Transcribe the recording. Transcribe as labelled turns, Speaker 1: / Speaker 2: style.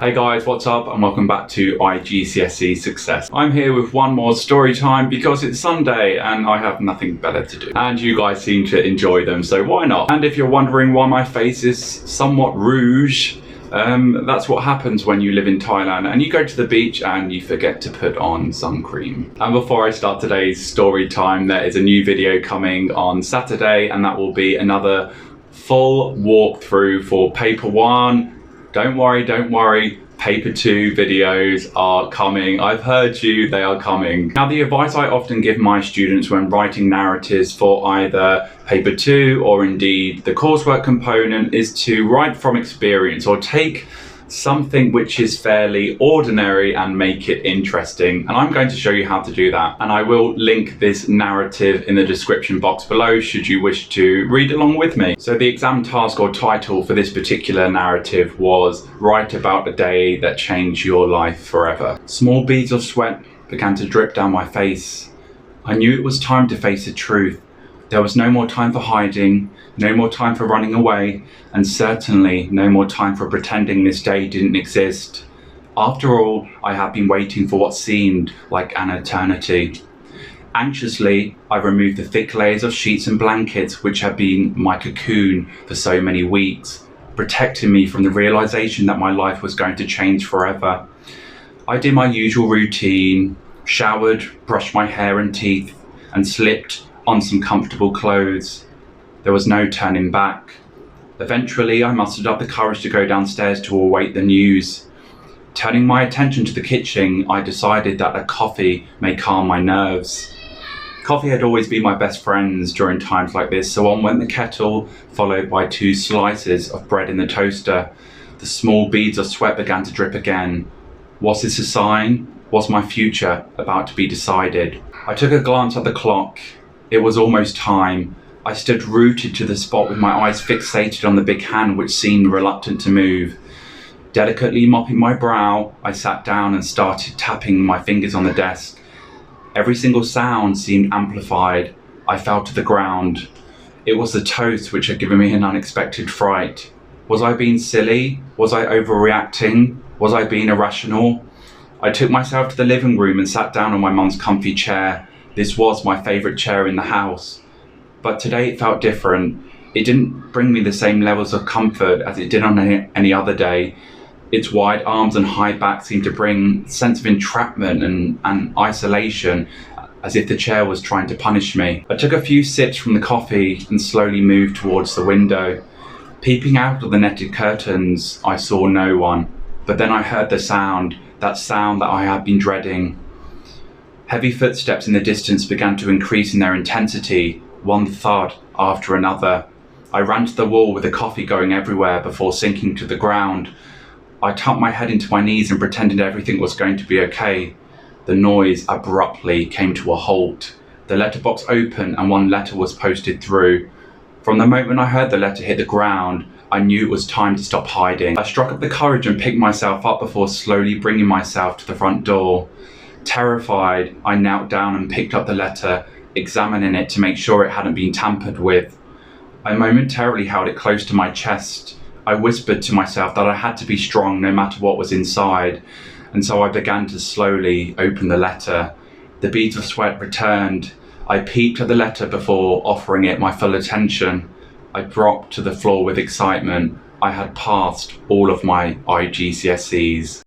Speaker 1: Hey guys, what's up and welcome back to iGCSE Success. I'm here with one more story time because it's Sunday and I have nothing better to do. And you guys seem to enjoy them, so why not? And if you're wondering why my face is somewhat rouge, that's what happens when you live in Thailand and you go to the beach and you forget to put on sun cream. And before I start today's story time, there is a new video coming on Saturday and that will be another full walkthrough for paper 1. Don't worry, paper 2 videos are coming. I've heard you, they are coming. Now, the advice I often give my students when writing narratives for either paper 2 or indeed the coursework component is to write from experience or take something which is fairly ordinary and make it interesting. And I'm going to show you how to do that. And I will link this narrative in the description box below should you wish to read along with me. So the exam task or title for this particular narrative was Write About a Day That Changed Your Life Forever. Small beads of sweat began to drip down my face. I knew it was time to face the truth. There was no more time for hiding, no more time for running away, and certainly no more time for pretending this day didn't exist. After all, I had been waiting for what seemed like an eternity. Anxiously, I removed the thick layers of sheets and blankets which had been my cocoon for so many weeks, protecting me from the realization that my life was going to change forever. I did my usual routine, showered, brushed my hair and teeth, and slipped on some comfortable clothes. There was no turning back. Eventually, I mustered up the courage to go downstairs to await the news. Turning my attention to the kitchen, I decided that a coffee may calm my nerves. Coffee had always been my best friend during times like this, so on went the kettle, followed by 2 slices of bread in the toaster. The small beads of sweat began to drip again. Was this a sign? Was my future about to be decided? I took a glance at the clock. It was almost time. I stood rooted to the spot with my eyes fixated on the big hand which seemed reluctant to move. Delicately mopping my brow, I sat down and started tapping my fingers on the desk. Every single sound seemed amplified. I fell to the ground. It was the toast which had given me an unexpected fright. Was I being silly? Was I overreacting? Was I being irrational? I took myself to the living room and sat down on my mum's comfy chair. This was my favourite chair in the house. But today it felt different. It didn't bring me the same levels of comfort as it did on any other day. Its wide arms and high back seemed to bring a sense of entrapment and isolation, as if the chair was trying to punish me. I took a few sips from the coffee and slowly moved towards the window. Peeping out of the netted curtains, I saw no one. But then I heard the sound, that sound that I had been dreading. Heavy footsteps in the distance began to increase in their intensity, one thud after another. I ran to the wall with the coffee going everywhere before sinking to the ground. I tucked my head into my knees and pretended everything was going to be okay. The noise abruptly came to a halt. The letterbox opened and one letter was posted through. From the moment I heard the letter hit the ground, I knew it was time to stop hiding. I struck up the courage and picked myself up before slowly bringing myself to the front door. Terrified, I knelt down and picked up the letter, examining it to make sure it hadn't been tampered with. I momentarily held it close to my chest. I whispered to myself that I had to be strong no matter what was inside, and so I began to slowly open the letter. The beads of sweat returned. I peeped at the letter before offering it my full attention. I dropped to the floor with excitement. I had passed all of my iGCSEs.